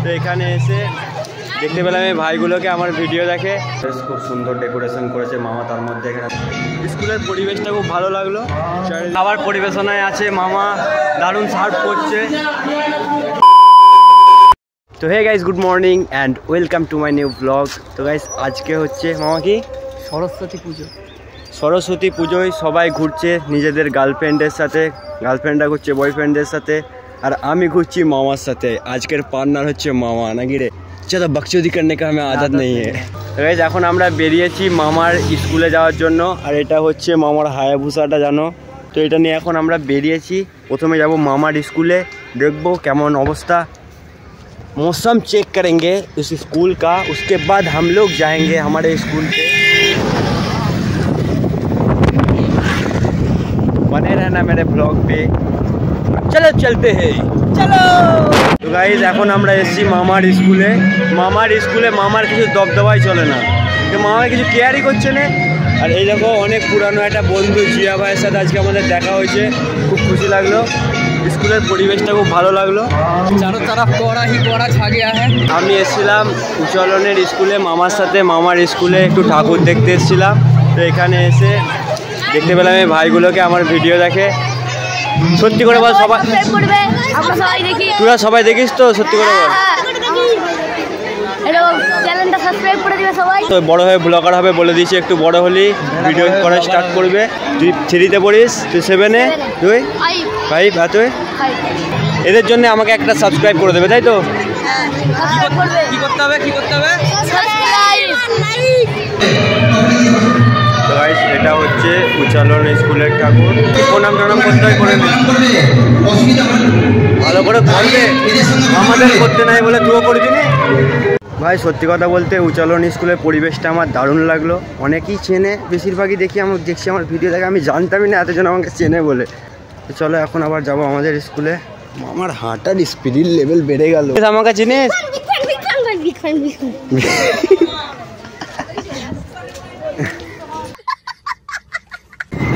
তো এখানে এসে দেখতে পেলাম এই ভাইগুলোকে আমার ভিডিও দেখে, খুব সুন্দর ডেকোরেশন করেছে মামা। তার মধ্যে এখানে স্কুলের পরিবেশটা খুব ভালো লাগলো। খাবার পরিবেশনায় আছে মামা, দারুণ সার্ভ করছে। তো hey guys, good morning and welcome to my new blog. তো গাইস আজকে হচ্ছে মামা কি সরস্বতী পুজো। সরস্বতী পুজোয় সবাই ঘুরছে নিজেদের গার্লফ্রেন্ডের সাথে, গার্লফ্রেন্ডরা ঘুরছে বয়ফ্রেন্ডের সাথে, আর আমি ঘুরছি মামার সাথে। আজকের পার্টনার হচ্ছে মামা, নাকি রে? চলো বকচোদি করনে কা হমেं আদত নেই है। গাইস এখন আমরা বেরিয়েছি মামার স্কুলে যাওয়ার জন্য, আর এটা হচ্ছে মামার হায়াবুসাটা জানো তো। এটা নিয়ে এখন আমরা বেরিয়েছি। প্রথমে যাব মামার স্কুলে, দেখবো কেমন অবস্থা, मौसम चेक करेंगे उस स्कूल का। उसके बाद हम लोग जाएंगे हमारे स्कूल पे। बने रहना मेरे ब्लॉग पे। चलो चलते हैं, चलो। तो गाइस এখন আমরা এসেছি মামার স্কুলে। মামার কিছু দবদবাই চলে না, তো মামা কিছু কেয়ারই করছে না। আর এই দেখো অনেক পুরানো একটা বন্ধু জিয়া ভাইয়ের সাথে আজকে আমাদের দেখা হয়েছে, খুব খুশি লাগলো। স্কুলের পরিবেশটা খুব ভালো লাগলো। চারো তরফ কোরা হি কোরা ছা গিয়া হ্যায়। আমি এসেছিলাম উচ্চলনের স্কুলে মামার সাথে, মামার স্কুলে একটু ঠাকুর দেখতে এসেছিলাম। তো এখানে এসে দেখতে পেলাম এই ভাইগুলোকে আমার ভিডিও দেখে। সত্যি করে বল, সবাই তোরা সবাই দেখিস তো? সত্যি করে বল। তো বড় হয়ে ব্লগার হবে বলে দিয়েছি, একটু বড় হলি ভিডিও করা স্টার্ট করবে। তুই 3তে পড়িস, তুই 7-এ, তুই 5, আর তুই? এদের জন্য আমাকে একটা সাবস্ক্রাইব করে দেবে, তাই তো? কি করতে হবে? তো গাইস এটা হচ্ছে উচ্চালন স্কুলের ঠাকুর। প্রণাম করতে হয়, করে ভালো করে করবে। আমাদের করতে নাই বলে তুইও করবি না ভাই। সত্যি কথা বলতে উচ্চালন স্কুলের পরিবেশটা আমার দারুণ লাগলো। অনেকেই চেনে, বেশিরভাগই দেখছি আমার ভিডিও দেখে। আমি জানতামই না এতজন আমাকে চেনে বলে। তো চলো এখন আবার যাবো আমাদের স্কুলে। আমার হাঁটার স্পিডের লেভেল বেড়ে গেল। আমাকে চিনিস?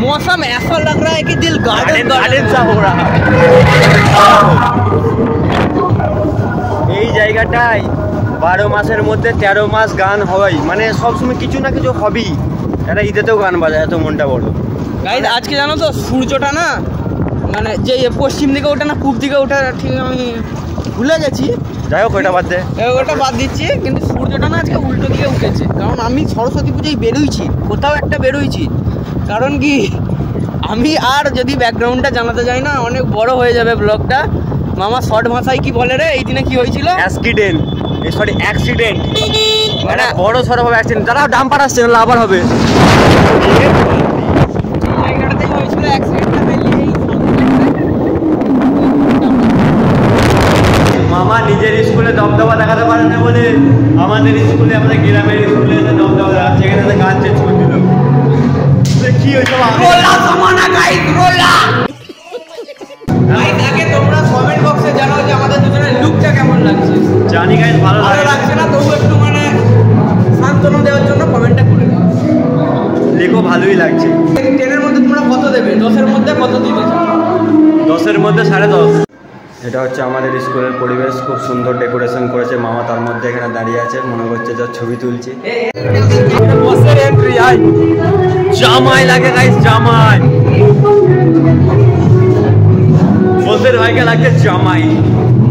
मौसम ऐसा लग रहा है कि दिल गार्डन सा हो रहा है। এই জায়গাটায় 12 মাসের মধ্যে 13 মাস গান হয়, মানে সবসময় কিছু না কিছু হবেই। এরা ঈদেতেও গান বাজায়, এত মনটা বড়। গাইস আজকে জানো তো সূর্যটা না, মানে যে পশ্চিম দিকে ওঠে না পূব দিকে ওঠে, ঠিক আমি ভুলে গেছি। যাই হোক ওটা বাদ দে, ওটা বাদ দিচ্ছি। কিন্তু সূর্যটা না আজকে উল্টো দিকে উঠেছে। কারণ আমি সরস্বতী পুজোয় বেরোইছি, কোথাও একটা বেরোইছি। কারণ কি, আমি আর যদি ব্যাকগ্রাউন্ডটা জানাতে যাই না অনেক বড় হয়ে যাবে ব্লগটা। মামা শর্ট ভাষায় কি বলে রে? এই দিনে কি হয়েছিল? অ্যাক্সিডেন্ট, মানে বড় সড়ো হবে অ্যাক্সিডেন্ট। যারা ডাম্পার আসছে না আবার হবে। জায়গাটাতেই হয়েছিল অ্যাক্সিডেন্টটা। মামা নিজের স্কুলে দবদবা দেখাতে পারে না বলে আমাদের স্কুলে, আমাদের গ্রামের স্কুলে এসে দবদবা দেখাচ্ছে। এখানে গান চেঞ্জ করে দিল। কি হয়েছে? আগে তোমরা কমেন্ট বক্সে জানাও যে আমাদের দুজনের লুকটা কেমন লাগছে। জানি গাইস ভালো লাগছে না, তবু একটু মানে সান্ত্বনা দেওয়ার জন্য কমেন্টটা করে দাও। লেখো ভালোই লাগছে। 10-এর মধ্যে তোমরা কত দেবে? 10-এর মধ্যে কত দিবে? 10-এর মধ্যে 10.5। এটা হচ্ছে আমাদের স্কুলের পরিবেশ, খুব সুন্দর ডেকোরেশন করেছে মামা। তার মধ্যে এখানে দাঁড়িয়ে আছে, মনে করছে যা ছবি তুলছে। জামাই লাগে গাইস, জামাই। বসের ভাইকে লাগছে জামাই।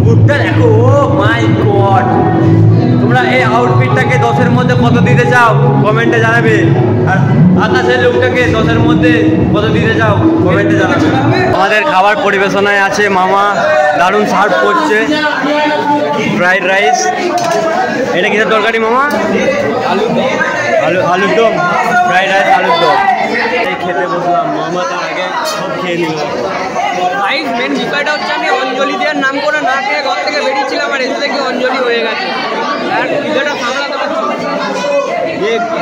মুখটা দেখো, ও মাই গড। তোমরা এই আউটফিটটাকে 10-এর মধ্যে কত দিতে চাও কমেন্টে জানাবে। আর আকাশের লুকটাকে 10-এর মধ্যে কত দিতে চাও কমেন্টে জানাবে। আমাদের খাবার পরিবেশনায় আছে মামা, দারুণ সার্ভ করছে। ফ্রাইড রাইস, এটা কিসের তরকারি মামা? আলুর দম, ফ্রাইড রাইস, আলুর দম। এই খেতে বসলাম, মামা তার আগে সব খেয়ে নিল। গাইস মেন বিষয়টা হচ্ছে আমি অঞ্জলি দেওয়ার নাম করে না খেয়ে ঘর থেকে বেরিয়েছিলাম, আর এসে থেকে অঞ্জলি হয়ে গেছে। আর ভিডিওটা সামলাতে পারছি।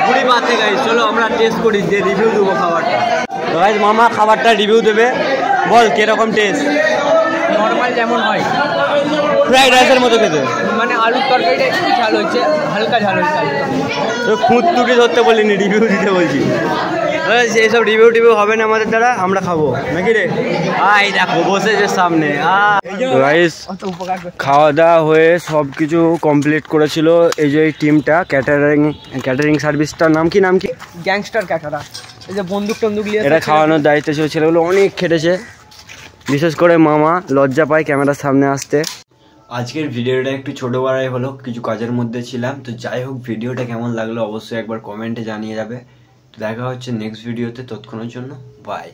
বুড়ি বাতে গাইস, চলো আমরা টেস্ট করি, যে রিভিউ দেবো খাবারটা। তো গাইস মামা খাবারটা রিভিউ দেবে, বল কিরকম টেস্ট? নর্মাল যেমন হয়। ফ্রাইড রাইসের মতো খেতে, মানে আলুর তরকারিটা একটু ঝাল হয়েছে, হালকা ঝাল হয়েছে। তো খুঁত তুটি ধরতে বলিনি, রিভিউ দিতে বলছি। এইসব রিভিউ টিভিউ হবে না আমাদের দ্বারা, আমরা খাবো নাকি রে? আই দেখো বসেছে সামনে। গাইস খাওয়া দাওয়া হয়ে সব কিছু কমপ্লিট করেছিল এই যে এই টিমটা, ক্যাটারিং সার্ভিসটার নাম কি গ্যাংস্টার ক্যাটারা। এই যে বন্দুক টন্দুক নিয়ে এটা খাওয়ানোর দায়িত্ব ছিল, ছেলেগুলো অনেক খেটেছে, বিশেষ করে মামা লজ্জা পায় ক্যামেরার সামনে আসতে। আজকের ভিডিওটা একটু ছোটো বড়াই হলো, কিছু কাজের মধ্যে ছিলাম। তো যাই হোক, ভিডিওটা কেমন লাগলো অবশ্যই একবার কমেন্টে জানিয়ে যাবে। দেখা হচ্ছে নেক্সট ভিডিওতে, ততক্ষণের জন্য বাই।